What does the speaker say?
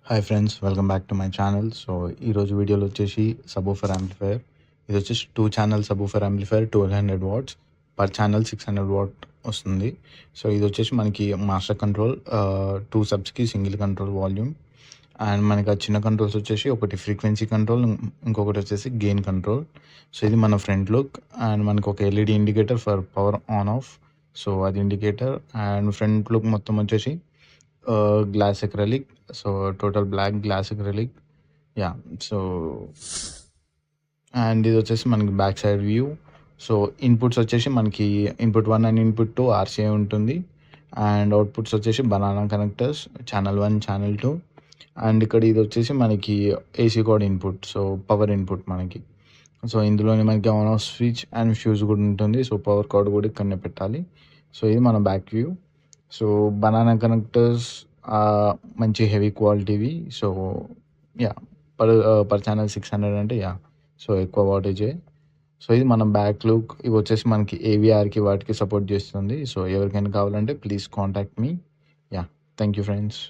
Hi friends, welcome back to my channel. So ఈరోజు వీడియోలో వచ్చేసి సబూఫర్ యాంప్లిఫైయర్. ఇది వచ్చేసి 2 channel subwoofer amplifier 1200 watts per channel 600 watt వస్తుంది. సో ఇది వచ్చేసి మనకి మాస్టర్ కంట్రోల్, 2 సబ్స్కి సింగిల్ కంట్రోల్ వాల్యూమ్. అండ్ మనకి ఆ చిన్న కంట్రోల్స్ వచ్చేసి ఒకటి ఫ్రీక్వెన్సీ కంట్రోల్, ఇంకొకటి వచ్చేసి గెయిన్ కంట్రోల్. సో ఇది మన ఫ్రంట్ లుక్. అండ్ మనకు ఒక LED indicator for power on off. So అది ఇండికేటర్. అండ్ ఫ్రంట్ లుక్ మొత్తం వచ్చేసి glass acrylic. So total black glass acrylic. Yeah. So and ఇది వచ్చేసి మనకి back side view. So inputs వచ్చేసి మనకి ఇన్పుట్ 1 అండ్ ఇన్పుట్ 2 ఆర్సీఏ ఉంటుంది. అండ్ అవుట్పుట్స్ వచ్చేసి banana connectors channel 1, channel 2. And ఇక్కడ ఇది వచ్చేసి మనకి AC cord input, so power input మనకి. సో ఇందులోనే మనకి on off switch and fuse కూడా ఉంటుంది. సో పవర్ కార్డ్ కూడా ఇక్కడనే పెట్టాలి. సో ఇది మన back view. So banana connectors మంచి హెవీ క్వాలిటీవి. సో యా, పర్ ఛానల్ 600 అంటే యా, సో ఎక్కువ వాటేజే. సో ఇది మన బ్యాక్ లుక్. ఇవి వచ్చేసి మనకి ఏవిఆర్కి వాటికి సపోర్ట్ చేస్తుంది. సో ఎవరికైనా కావాలంటే please contact me. Yeah, thank you friends.